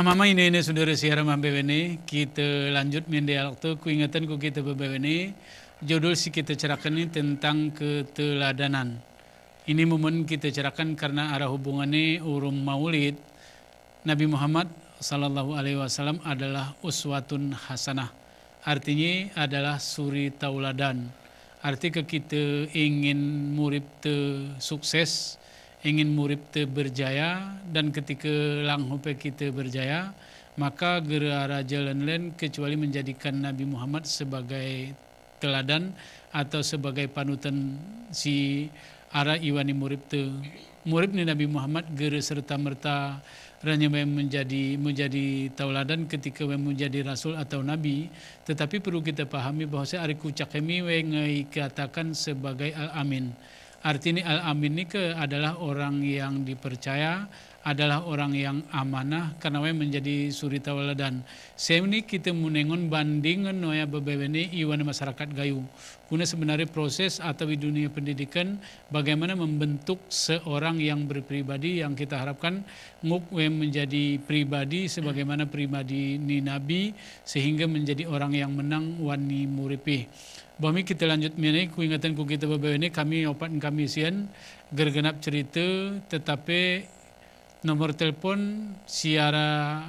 Amama ini saudara siaran mambewene kita lanjut mendialog tu kuingatan ku kita bebewene judul si kita cerahkan ini tentang keteladanan. Ini momen kita cerahkan karena arah hubungannya urum maulid Nabi Muhammad sallallahu alaihi wasallam adalah uswatun hasanah. Artinya adalah suri tauladan. Arti kita ingin murid te sukses, ingin murid te berjaya, dan ketika langhupe kita berjaya, maka gera jalan lain kecuali menjadikan Nabi Muhammad sebagai teladan atau sebagai panutan si ara iwani murid te. Murid ni Nabi Muhammad gera serta merta hanya menjadi tauladan ketika menjadi rasul atau nabi, tetapi perlu kita pahami bahwa ari kucak kami katakan sebagai al-amin. Artinya al-amin ini adalah orang yang dipercaya, adalah orang yang amanah karena menjadi suri tauladan. Saya ini kita menengon bandingan noya bebewene iwan masyarakat gayu. Kuna sebenarnya proses atau di dunia pendidikan bagaimana membentuk seorang yang berpribadi yang kita harapkan menjadi pribadi sebagaimana pribadi ni nabi sehingga menjadi orang yang menang wani muripi. Bami kita lanjut mengenai kuingatan ku kita beberapa ini kami opat kami sian gergenap cerita tetapi nomor telepon siara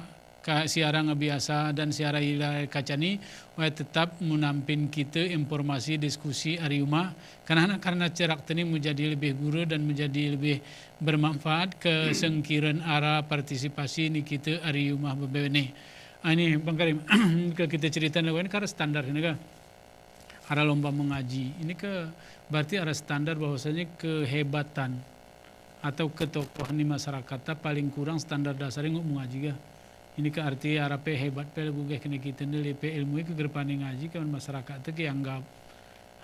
biasa dan siara ila kacani tetap menampin kita informasi diskusi ariuma karena cerak ini menjadi lebih guru dan menjadi lebih bermanfaat ke sengkiran arah partisipasi ni kita ariuma beberapa ini. Ini Bang Karim kita cerita lawan karena standar ini kan. Ada lomba mengaji. Ini berarti ada standar bahwasanya kehebatan atau ketokohan di masyarakat paling kurang standar dasarnya nggak mengaji ga. Ini arti arape hebat pe bugeh kena kita nelepe ilmu ke gerpani ngaji kan masyarakat itu anggap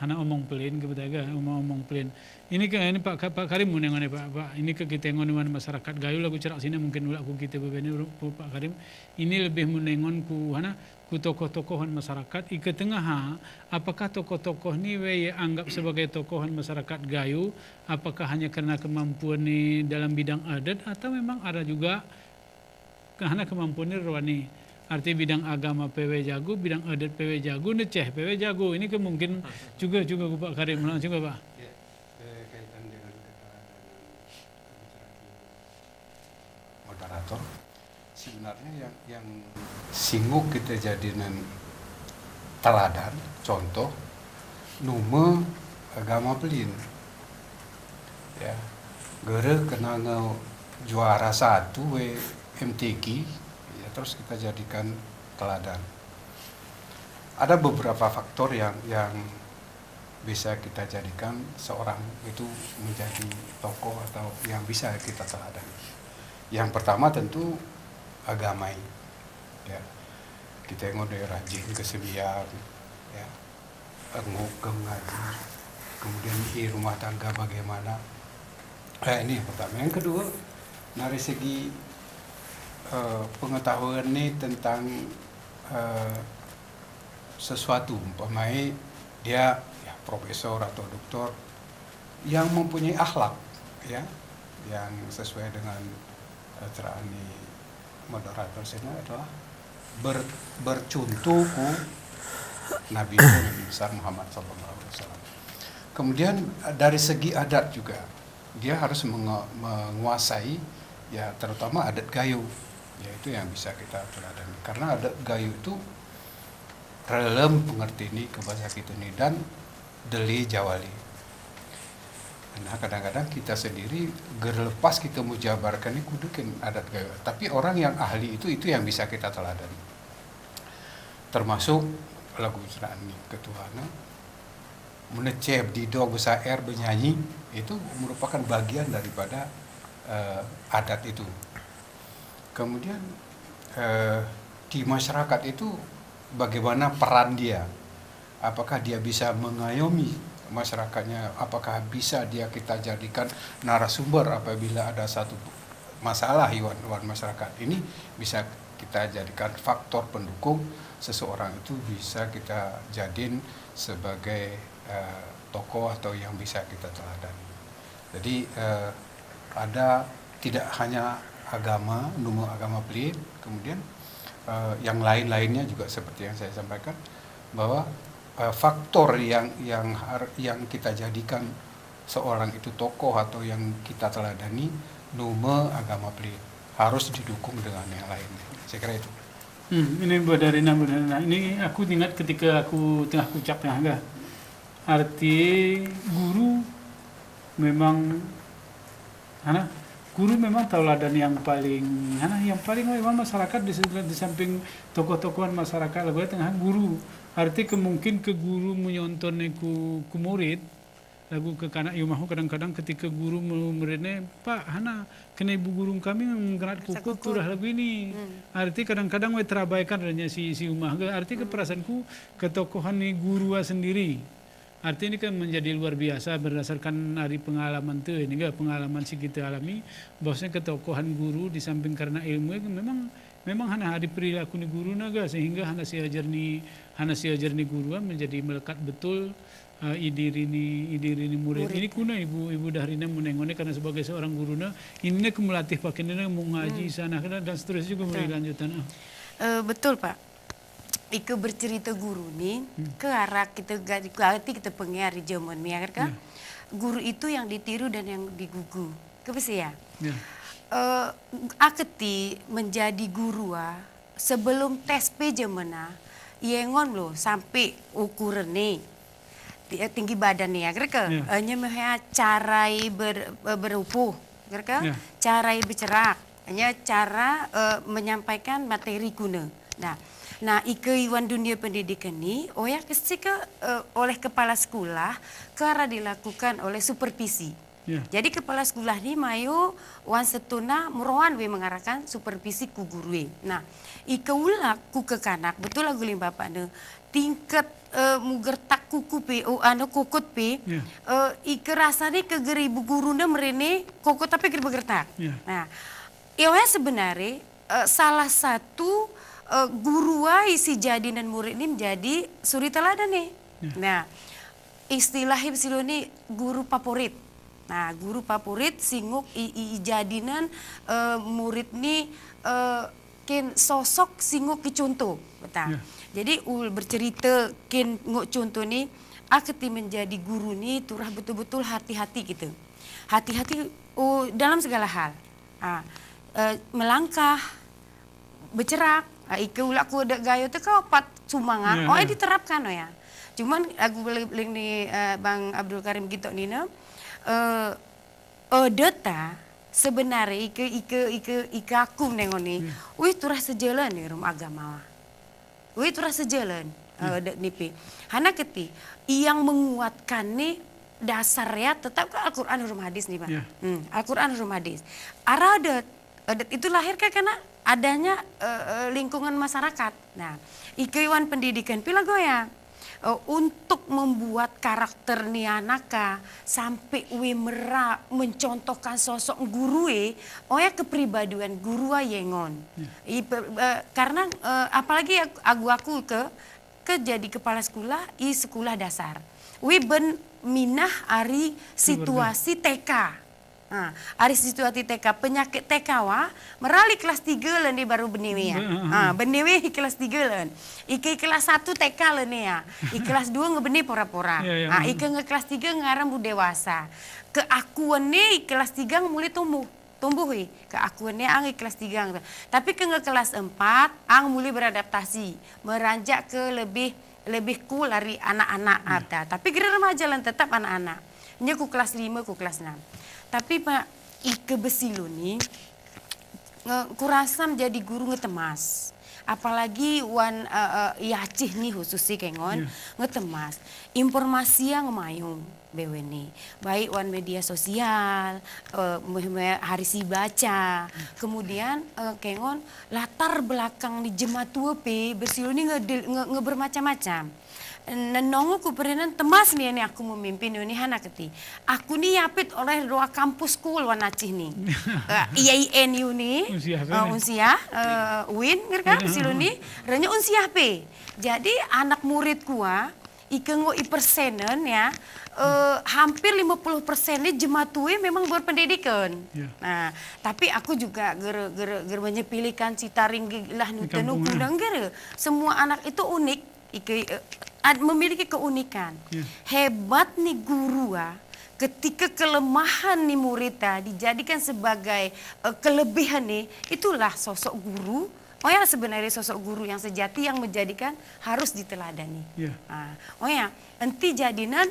hana omong pelin ke betaga omong pelin. Ini Pak Karim munengan Pak. Ini kita ngon masyarakat gayu lagu cerak sini mungkin ulah ku kita bebeni Pak Karim. Ini lebih munengon ku hana ku tokoh-tokohan masyarakat ike tengah apakah tokoh-tokoh ni anggap sebagai tokohan masyarakat gayu, apakah hanya karena kemampuan ni dalam bidang adat atau memang ada juga karena kemampuan ni rohani. Arti bidang agama PW jago, bidang adat PW jago, neceh PW jago. Ini mungkin juga Pak Karim langsung Pak. Ya, kaitan dengan moderator. Sebenarnya yang singgung kita jadikan teladan, contoh, nume agama pelin. Ya, gara kena juara satu MTQ. Terus kita jadikan teladan. Ada beberapa faktor yang bisa kita jadikan seorang itu menjadi tokoh atau yang bisa kita teladan. Yang pertama tentu agamai. Ya. Kita ngode rajin kesebian, ya. Ngugem ngaji. Kemudian di rumah tangga bagaimana? Ini yang pertama. Yang kedua, dari segi pengetahuan ini tentang sesuatu, umpamanya dia ya, profesor atau doktor yang mempunyai akhlak, ya, yang sesuai dengan terang moderator sini adalah bercontoh ku Nabi besar Muhammad SAW. Kemudian dari segi adat juga dia harus menguasai ya terutama adat gayo. Ya itu yang bisa kita teladani karena adat gayo itu relem pengerti ini ke bahasa kita ini dan deli jawali. Nah kadang-kadang kita sendiri gerlepas kita mujabarkan ini kudukin adat gayo. Tapi orang yang ahli itu yang bisa kita teladani. Termasuk lagu serani ketuhanan, menecep di do besar air bernyanyi itu merupakan bagian daripada adat itu. Kemudian di masyarakat itu bagaimana peran dia? Apakah dia bisa mengayomi masyarakatnya? Apakah bisa dia kita jadikan narasumber apabila ada satu masalah iwan masyarakat? Ini bisa kita jadikan faktor pendukung seseorang itu bisa kita jadiin sebagai tokoh atau yang bisa kita teladani. Jadi ada tidak hanya agama, numu agama pelit, kemudian yang lain-lainnya juga seperti yang saya sampaikan bahwa faktor yang kita jadikan seorang itu tokoh atau yang kita teladani nume agama pelit harus didukung dengan yang lainnya. Saya kira itu. Ini buat dari benar. Ini aku ingat ketika aku tengah kucak tengah arti guru memang guru memang tauladan yang paling memang masyarakat di samping tokoh-tokohan masyarakat lagu tengah guru arti kemungkin ke guru menyonton ku murid lagu ke kanak yumahu kadang-kadang ketika guru muridnya Pak hana kena ibu guru kami menggerak kuku turah lagu ini arti kadang-kadang we terabaikan adanya si umah arti keperasaanku ketokohan nih guru sendiri arti ini kan menjadi luar biasa berdasarkan dari pengalaman tuh ini pengalaman si kita alami bahwasanya ketokohan guru di samping karena ilmu memang hana hari perilaku ni guru naga sehingga hana si ajar ni guru menjadi melekat betul idirini murid. Ini kuna ibu Dahrina menengone karena sebagai seorang guruna ini aku melatih pakainya mau ngaji sana dan seterusnya juga mulai lanjutan. Betul Pak. Ike bercerita guru nih ke arah kita pengen zaman ya kan? Guru itu yang ditiru dan yang digugu. Kepesi ya? Aketi menjadi guru sebelum tes pejamana yengon loh sampai ukuran nih tinggi badan nih ya kerja hanya carai berupuh kerja carai bercerak hanya cara menyampaikan materi guna nah ike iwan dunia pendidikan ini oleh kepala sekolah karena dilakukan oleh supervisi. Jadi kepala sekolah ni mayu wan setuna meroan we mengarahkan supervisi ku guru. Nah, ike ulak ku ke kanak betul lagu lim bapak ne tingkat mugertak kuku pe kokot pe ike rasane ke geribu guru ne merene kokot tapi ger begertak. Nah, ieu sebenarnya salah satu guru isi jadi dan murid ini menjadi suri teladan nih. Nah, istilahnya siloni guru favorit. Nah, guru favorit singuk jadinan murid ni ken sosok singuk ke contoh, betul. Jadi bercerita ken nguk contoh ni, aketi menjadi guru ni turah betul-betul hati-hati gitu. Hati-hati dalam segala hal. Melangkah, bercerak, ike ulak ku ada gaya tu kau pat sumangan, diterapkan ya. Cuman aku boleh ni Bang Abdul Karim gitu Nina. Data sebenarnya ike aku nengoni, turah sejalan nih rum agama, turah sejalan nipi. Hana keti yang menguatkan nih dasarnya tetap ke Al-Quran rum hadis nih Pak. Al-Quran rum hadis. Adat itu lahir karena adanya lingkungan masyarakat. Nah, ike iwan pendidikan pila goyang. Untuk membuat karakter ni anaka sampai mencontohkan sosok guru kepribadian guru yengon. Karena apalagi aku ke jadi kepala sekolah sekolah dasar. Ben minah ari situasi TK. Ari situasi TK penyakit TK merali kelas 3 di baru benewe ya. Benewe kelas 3 len. Ike kelas 1 TK len ya. Kelas 2 ngebeni pora-pora. Ike kelas 3 ngaram bu dewasa. Keakuan nih kelas 3 mulai tumbuh keakuannya ang kelas 3. Tapi ke kelas 4 ang mulai beradaptasi, meranjak ke lebih cool dari anak-anak tapi kira remaja lan tetap anak-anak. Nya ku kelas 5 ku kelas 6. Tapi Pak ike besilu nih kurasa menjadi guru ngetemas. Apalagi wan yacih nih khusus sih kengon ngetemas. Informasi yang mayung beweni. Baik wan media sosial, hari si baca. Kemudian kengon latar belakang di jemaat tua besilu nih ngebermacam-macam. Nongo ku perenan temas nih aku memimpin ini hana keti. Aku nih yapit oleh doa kampus school wanacih nih. IAINU nih, unsiah, win ngerti silu nih, renya unsiah pe. Jadi anak murid kuah Ikengo persenen ya, hampir 50% ini jemaatui memang berpendidikan. Ya. Nah, tapi aku juga ger menyepilikan citaring lah nutenu kudang ger. Semua anak itu unik, memiliki keunikan. Ya. Hebat nih guru ketika kelemahan nih muridnya dijadikan sebagai kelebihan nih, itulah sosok guru. Oh ya, sebenarnya sosok guru yang sejati yang menjadikan harus diteladani. Ya. Nah, oh ya, enti jadinan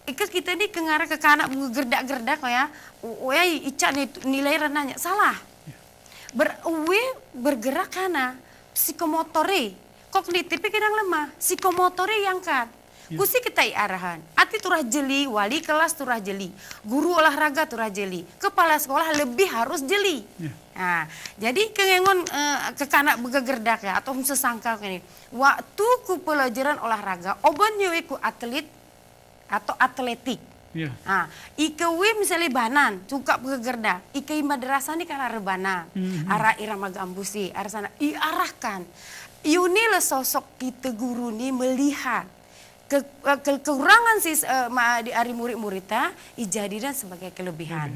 ikut kita ini kengarah ke kanak gerdak-gerdak oh ya ica nilai renahnya salah. Bergerak karena psikomotore, kognitifnya kadang lemah, psikomotore yang kan. Kusi kita arahan, ati turah jeli, wali kelas turah jeli, guru olahraga turah jeli, kepala sekolah lebih harus jeli. Nah, jadi kengengon ke kanak begegerdak ya atau sesangka ini. Waktu ku pelajaran olahraga, oban nyewe ku atlet atau atletik. Ya. Nah, ikewe misalnya banan, suka begegerdak, ike madrasah ini kan rebana, arah irama gambusi, arah sana, diarahkan. Iunilah sosok kita guru ini melihat kekurangan di ari murid-muridnya dijadikan sebagai kelebihan.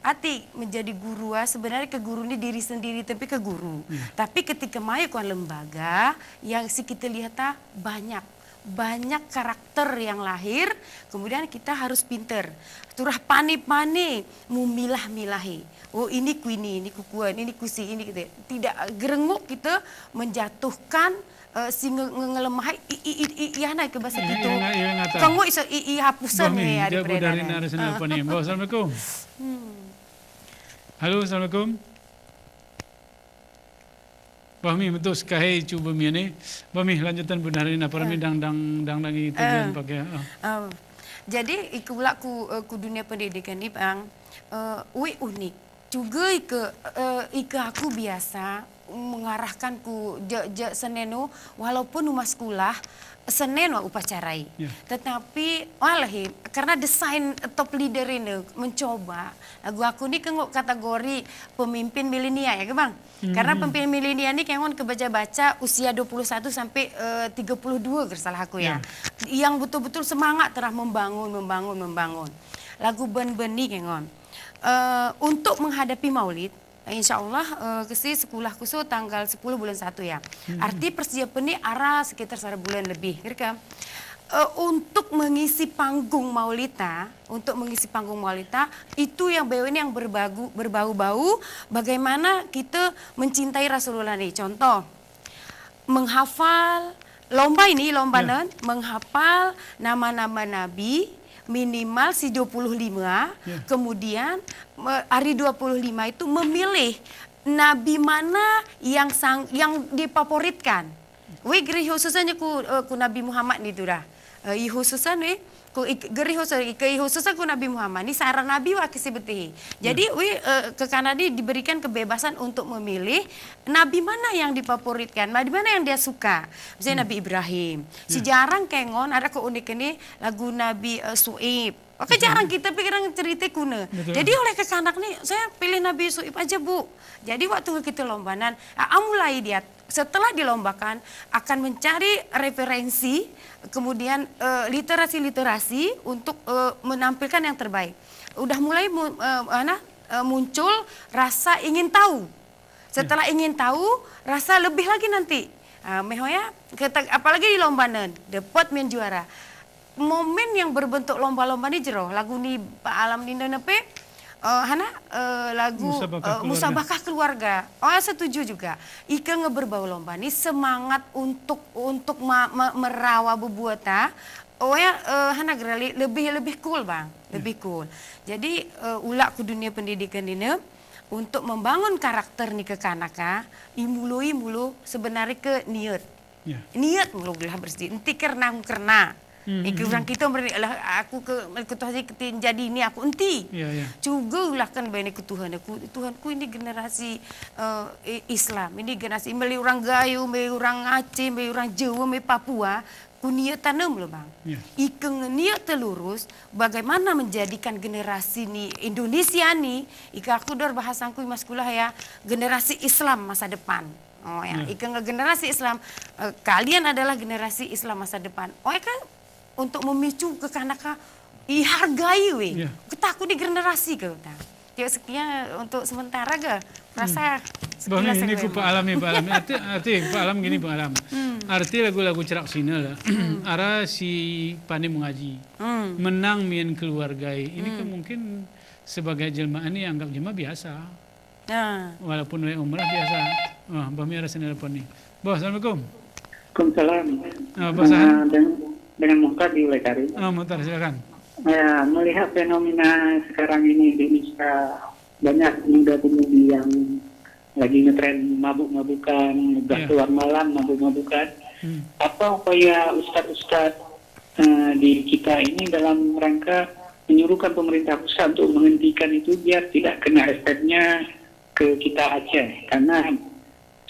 Ati menjadi guru sebenarnya ke guru ini diri sendiri tapi ke guru. Tapi ketika mayu ke lembaga yang si kita lihat banyak karakter yang lahir, kemudian kita harus pinter. Turah pani-pani memilah-milahi. Oh ini ku ini kukuan, ini kusi, ini gitu. Tidak gerenguk kita menjatuhkan si ngelemah iya naik ke bahasa gitu. Kamu iso hapusan ya di dari narasana apa nih? Assalamualaikum. Halo, assalamualaikum. Bahmi betul sekali cuba ni. Bahmi lanjutan benar ini apa rami dang itu yang pakai. Jadi ikulah ku dunia pendidikan ini bang, unik. Juga ike aku biasa mengarahkan ku seneno walaupun rumah sekolah seneno upacarai. Tetapi walahi karena desain top leader ini mencoba aku ini kan kategori pemimpin milenial ya bang. Karena pemimpin milenial ini kan kebaca-baca usia 21 sampai 32 salah aku ya. Yang betul-betul semangat terah membangun. Lagu ben-beni kengon. Untuk menghadapi Maulid, insya Allah kesi sekolah khusus tanggal 10 bulan 1 ya. Arti persiapan ini arah sekitar 1 bulan lebih. Untuk mengisi panggung Maulita, itu yang BW ini yang berbau-bau bagaimana kita mencintai Rasulullah nih. Contoh, menghafal lomba menghafal nama-nama Nabi minimal si 25, kemudian hari 25 itu memilih nabi mana yang difavoritkan. Geri khususnya ku Nabi Muhammad itu dah. Khususnya khususnya ku Nabi Muhammad ini saran Nabi wakisi betih. Jadi ke Kanada diberikan kebebasan untuk memilih nabi mana yang difavoritkan, nabi mana yang dia suka. Misalnya Nabi Ibrahim. Si jarang kengon ada keunikan ini lagu Nabi Su'ib. Oke jarang kita pikiran cerita kuna. Jadi oleh kekanak nih saya pilih Nabi Su'ib aja bu. Jadi waktu kita lombanan, mulai dia setelah dilombakan akan mencari referensi, kemudian literasi untuk menampilkan yang terbaik. Udah mulai muncul rasa ingin tahu. Setelah ingin tahu, rasa lebih lagi nanti. Mehoya, apalagi di lombanan, dapat main juara. Momen yang berbentuk lomba-lomba ini jero lagu ni Pak Alam Dinda Nepe lagu Musabakah Keluarga. Setuju juga. Ika ngeberbau lomba ini semangat untuk merawa bebuata. Lebih cool bang, lebih cool. Jadi ulak ke dunia pendidikan ini untuk membangun karakter nih ke kanaka, imulu sebenarnya ke niat. Niat mulu belah bersih. Enti karena. Orang kita aku jadi ini aku enti. Juga ulah kan bani ke Tuhanku ini generasi Islam, ini generasi meli orang Gayo, meli orang Aceh, meli orang Jawa, meli Papua. Niat tanam loh bang. Ikeng niat telurus bagaimana menjadikan generasi ni Indonesia ni. Ika aku dor bahasanku mas kulah ya generasi Islam masa depan. Ikeng generasi Islam kalian adalah generasi Islam masa depan. Kan untuk memicu kekanak-kanak hargai we. Ya. Ketakut di generasi ke. Ya sekian untuk sementara ke. Rasa Bang sekilas ini yang ku gue Pak Alam arti Pak Alam gini Pak Alam. Arti lagu-lagu cerak sini lah. Ara si Pani mengaji. Menang mien keluargai. Ini kan mungkin sebagai jelmaan ini anggap jemaah biasa. Nah. Walaupun umrah biasa. Wah, Bami ada sini telepon nih. Bos, Assalamualaikum. Waalaikumsalam. Bos Ahan. Dengan Muhtar di Ulekari. Muhtar silakan. Ya, melihat fenomena sekarang ini di Indonesia, banyak muda-pemudi yang lagi ngetren mabuk-mabukan, udah keluar malam mabuk-mabukan. Apa upaya ustadz-ustadz di kita ini dalam rangka menyuruhkan pemerintah pusat untuk menghentikan itu biar tidak kena efeknya ke kita Aceh, karena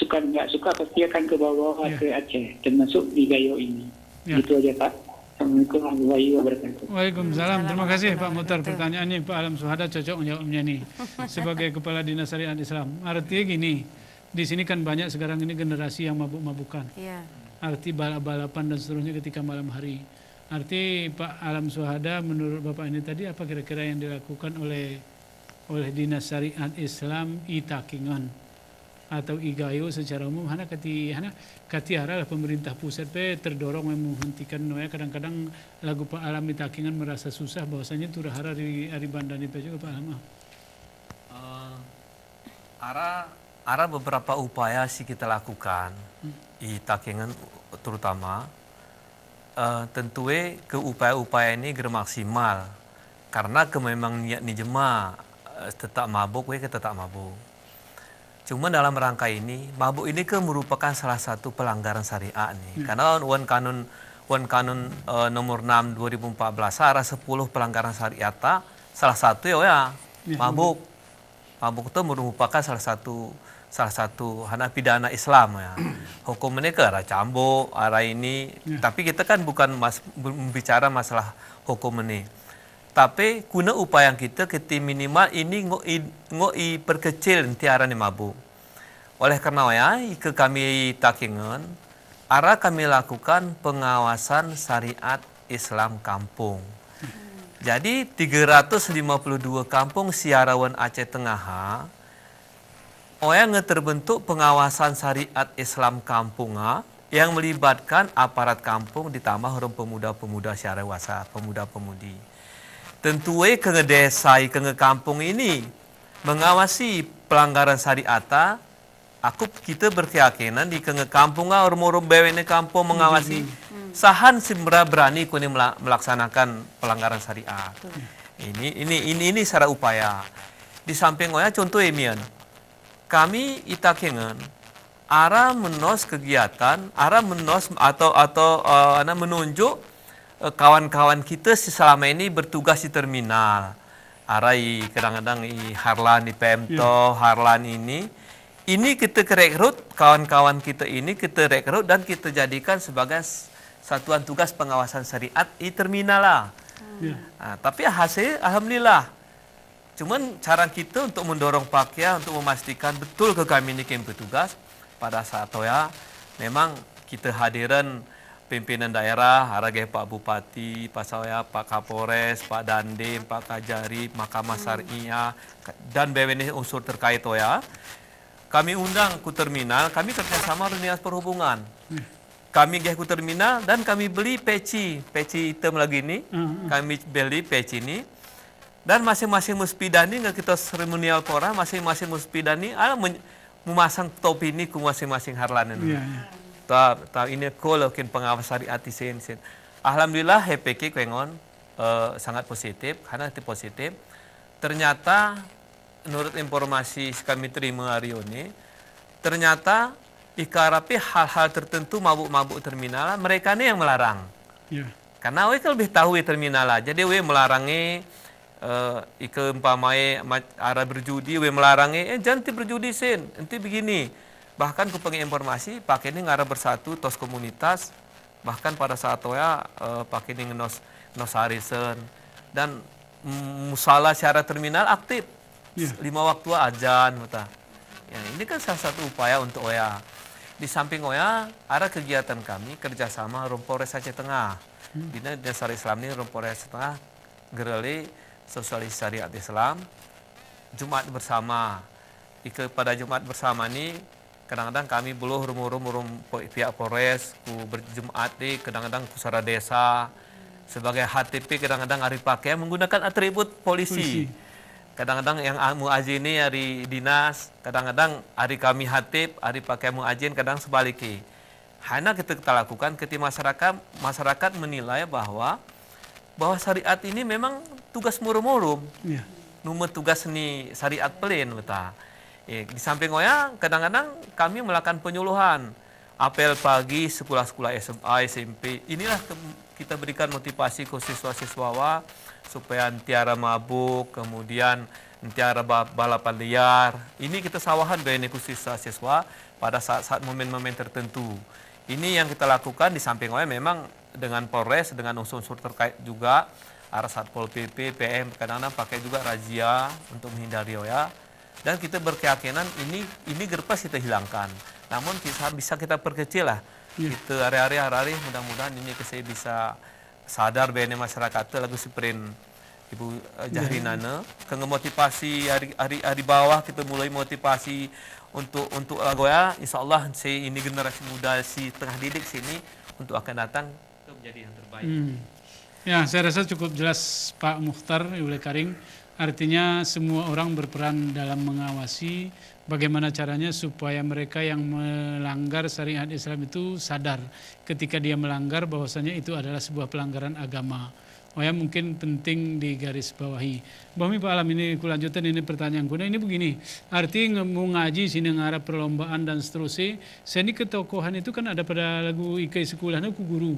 suka nggak suka pasti akan ke bawah ke Aceh, termasuk di Gayo ini. Gitu aja Pak. Assalamualaikum warahmatullahi wabarakatuh. Waalaikumsalam. Terima kasih Pak Muhtar. Pertanyaannya Pak Alam Suhada cocok menjawabnya nih. Sebagai Kepala Dinas Syariat Islam. Artinya gini, di sini kan banyak sekarang ini generasi yang mabuk-mabukan. Iya. Arti balap-balapan dan seterusnya ketika malam hari. Arti Pak Alam Suhada menurut Bapak ini tadi apa kira-kira yang dilakukan oleh Dinas Syariat Islam Itakingan atau Igayo secara umum hana kati arah pemerintah pusat terdorong menghentikan noya kadang-kadang lagu Pak Alam Itakingan merasa susah bahwasanya turah hara di Bandani juga Pak Alam. Ada beberapa upaya sih kita lakukan Itakingan terutama tentu ke upaya-upaya ini maksimal karena memang niat ni jemaah tetap mabuk kita tetap mabuk. Cuma dalam rangka ini, mabuk ini kan merupakan salah satu pelanggaran syariat nih. Karena Wan Kanun nomor 6 2014 ada 10 pelanggaran syariat, salah satu ya mabuk. Mabuk itu merupakan salah satu hana pidana Islam ya. Hukum ini ke arah cambuk, arah ini. Tapi kita kan bukan membicara masalah hukum ini. Tapi guna upaya kita minimal ini ngoi perkecil tiara ni mabuk. Oleh karena ya, ke kami Takingan, kami lakukan pengawasan syariat Islam kampung. Jadi 352 kampung siarawan Aceh Tengah, yang terbentuk pengawasan syariat Islam kampung yang melibatkan aparat kampung ditambah orang pemuda-pemuda syarawasa, pemuda-pemudi. Tentu ke desa, ke kampung ini mengawasi pelanggaran syariat. Kita berkeyakinan di ke kampung orang-orang bawene kampung mengawasi sahan simbra berani kuni melaksanakan pelanggaran syariat. Ini secara upaya. Di samping contoh emian. Kami Itakengan menos kegiatan, menos atau menunjuk kawan-kawan kita selama ini bertugas di terminal. Arai kadang-kadang Harlan di Pemto, Harlan ini kita rekrut kawan-kawan kita ini kita rekrut dan kita jadikan sebagai satuan tugas pengawasan syariat di terminal lah. Tapi hasil alhamdulillah. Cuman cara kita untuk mendorong pakya untuk memastikan betul ke kami ini yang bertugas pada saat memang kita hadiran pimpinan daerah, hargai Pak Bupati, Pak Kapolres, Pak Dandim, Pak Kajari, Mahkamah Syariah, dan BWN unsur terkait Kami undang ke terminal, kami kerjasama dengan Dinas Perhubungan. Kami ke terminal dan kami beli peci hitam lagi ini, kami beli peci ini, dan masing-masing muspidani nggak kita seremonial pora, masing-masing muspidani memasang topi ini ke masing-masing harlan ini. Ini kalau pengawas syariat sen. Alhamdulillah HPK Kwengon sangat positif karena itu positif. Ternyata menurut informasi kami terima hari ini, ternyata ikarapi hal-hal tertentu mabuk-mabuk terminal mereka ini yang melarang. Karena lebih tahu terminal lah. Jadi melarangi umpamai arah berjudi, melarangnya jangan berjudi sen, nanti begini. Bahkan ku pengen informasi pakai ini ngarah bersatu tos komunitas, bahkan pada saat pakai ini nos harisen dan musala secara terminal aktif 5 waktu ajan Ya, ini kan salah satu upaya untuk Di samping oya, ada kegiatan kami kerjasama Polres Aceh Tengah. Bina Dasar Islam ini Polres Aceh Tengah gerali sosialisasi syariat Islam Jumat bersama. Pada Jumat bersama ini kadang-kadang kami belum rum pihak Polres ku berjumat di kadang-kadang kusara desa sebagai HTP kadang-kadang hari pakai menggunakan atribut polisi. Kadang-kadang yang muazin ini hari dinas, kadang-kadang hari kami hatib, hari pakai muazin, kadang sebaliknya. Hanya kita lakukan ketika masyarakat menilai bahwa syariat ini memang tugas murum-murum. Ya. Nomor tugas ni syariat pelin betul. Di samping oya, kadang-kadang kami melakukan penyuluhan. Apel pagi sekolah-sekolah SMA, SMP. Inilah kita berikan motivasi ke siswa-siswa supaya tiara mabuk, kemudian tiara balapan liar. Ini kita sawahan bagi siswa-siswa pada saat-saat momen-momen tertentu. Ini yang kita lakukan di samping oya memang dengan Polres, dengan unsur-unsur terkait juga. Arah Satpol PP, PM, kadang-kadang pakai juga razia untuk menghindari oya. Dan kita berkeyakinan ini gerpas kita hilangkan. Namun bisa kita perkecil lah. Kita hari-hari mudah-mudahan ini saya bisa sadar bahwa masyarakat itu lagu sprint Ibu Jahrinana. Kena motivasi hari bawah kita mulai motivasi untuk lagoya. InsyaAllah ini generasi muda si tengah didik sini untuk akan datang itu menjadi yang terbaik. Ya, saya rasa cukup jelas Pak Mukhtar Ibu Karing. Artinya semua orang berperan dalam mengawasi bagaimana caranya supaya mereka yang melanggar syariat Islam itu sadar ketika dia melanggar bahwasanya itu adalah sebuah pelanggaran agama. Oh ya, mungkin penting digaris bawahi. Bahmi Pak Alam ini kulanjutan ini pertanyaan kuna ini begini. Artinya mau ngaji sini ngarah perlombaan dan seterusnya. Seni ketokohan itu kan ada pada lagu Ikai Sekolahnya ku guru.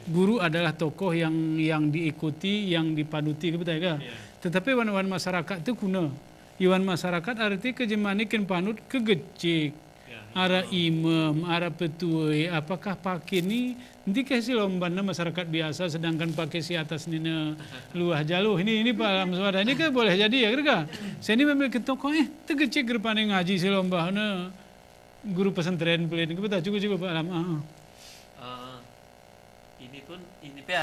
Guru adalah tokoh yang diikuti, yang dipaduti betul ya? Tetapi wan masyarakat itu kuna. Iwan masyarakat arti kejemanikin panut kegecik. Ara imam, ara petuai, apakah pakai ni nanti kasih lombana masyarakat biasa sedangkan pakai si atas ni luah jaluh. Ini Pak Alam Suara ini kan boleh jadi ya kira. Saya ini memiliki tokoh tegecik gerpane ngaji si lomba na guru pesantren pelin. Kita cukup Pak Alam. Ini pun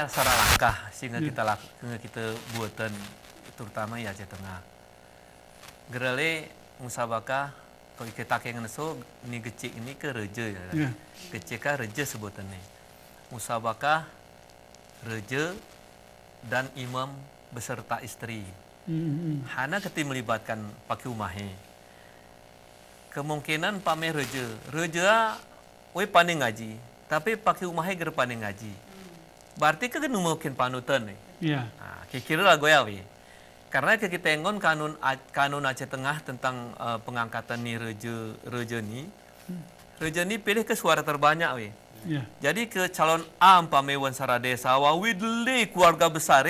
salah langkah sehingga kita buatan terutama ya Aceh Tengah. Gerale musabakah kalau kita kengen so ni gecik ini ke reja ya. Gecik ka reja sebutannya. Musabakah reja dan imam beserta istri. Hana keti melibatkan pakai umahe. Kemungkinan pamer reja. Reja we pandai ngaji, tapi pakai umahe ger pandai ngaji. Berarti kan mungkin panutan nih. Ya. Nah, kira lah gue awi. Karena kita engon kanun Aceh Tengah tentang pengangkatan ni reja ni. Reja ni pilih ke suara terbanyak we. Ya. Jadi ke calon A umpame wan saradesa widli keluarga besar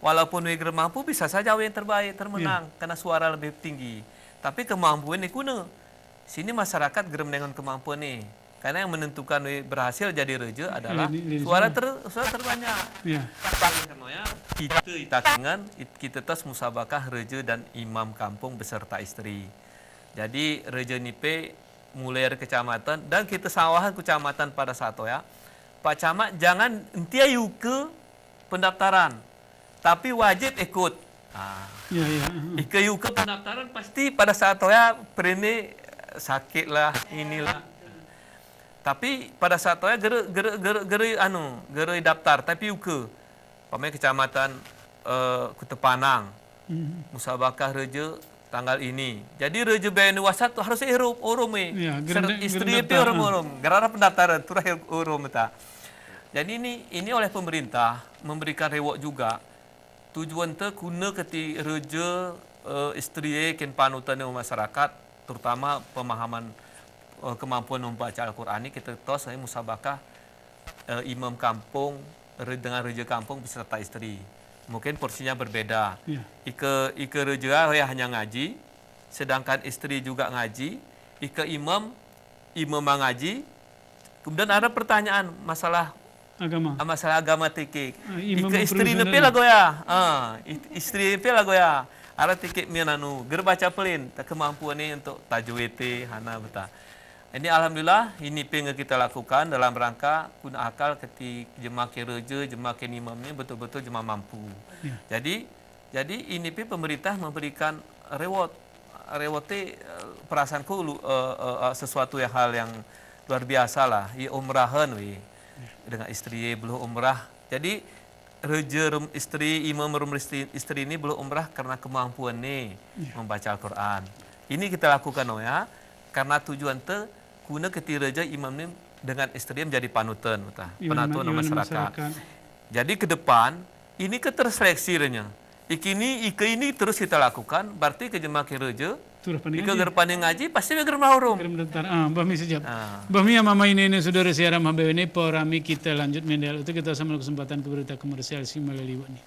walaupun we mampu bisa saja we yang terbaik termenang karena suara lebih tinggi. Tapi kemampuan ni kuna. Sini masyarakat gerem dengan kemampuan ni. Karena yang menentukan berhasil jadi reja adalah suara terbanyak. Ya. Kita tes musabakah reja dan imam kampung beserta istri. Jadi reja nipe mulai dari kecamatan dan kita sawahan kecamatan pada saat itu ya. Pak Camat jangan entia ke pendaftaran, tapi wajib ikut. Ya, ya. Ke pendaftaran pasti pada saat itu ya perene sakit lah inilah. Tapi pada saat itu ya gere daftar tapi uke pamai kecamatan Kutepanang musabakah reja tanggal ini. Jadi reja bayan wasat harus urum istri pe urum gara pendaftaran terakhir urum ta. Jadi ini oleh pemerintah memberikan reward juga. Tujuan te guna keti reja istri ken panutan masyarakat terutama pemahaman kemampuan membaca Al-Quran ini kita tahu saya musabakah imam kampung dengan reja kampung beserta istri. Mungkin porsinya berbeda. Ya. Ike reja hanya ngaji, sedangkan istri juga ngaji. Ike imam ngaji. Kemudian ada pertanyaan masalah agama tikik. Ike istri nepe lah goya. Istri nepe lah goya. Ada tikik miananu gerbaca pelin tak kemampuan ini untuk tajwid hana beta. Ini alhamdulillah ini yang kita lakukan dalam rangka guna akal ketika jemaah gereja, jemaah imam ini betul-betul jemaah mampu. Ya. Jadi ini pemerintah memberikan reward perasaanku sesuatu hal yang luar biasa lah. Umrahan dengan istri belum umrah. Jadi reja istri imam istri ini belum umrah karena kemampuan nih membaca Al-Quran. Ini kita lakukan ya karena tujuan guna ketika reja imam ini dengan istri menjadi panutan penatuan masyarakat. Jadi ke depan ini keterseleksinya. Ini terus kita lakukan berarti ke jemaah gereja ika gerpani ngaji pasti ger mahrum. Bahmi sejap. Bahmi yang mama ini saudara siaran HBW ini porami kita lanjut mendial itu kita sama kesempatan ke berita komersial si melalui ini.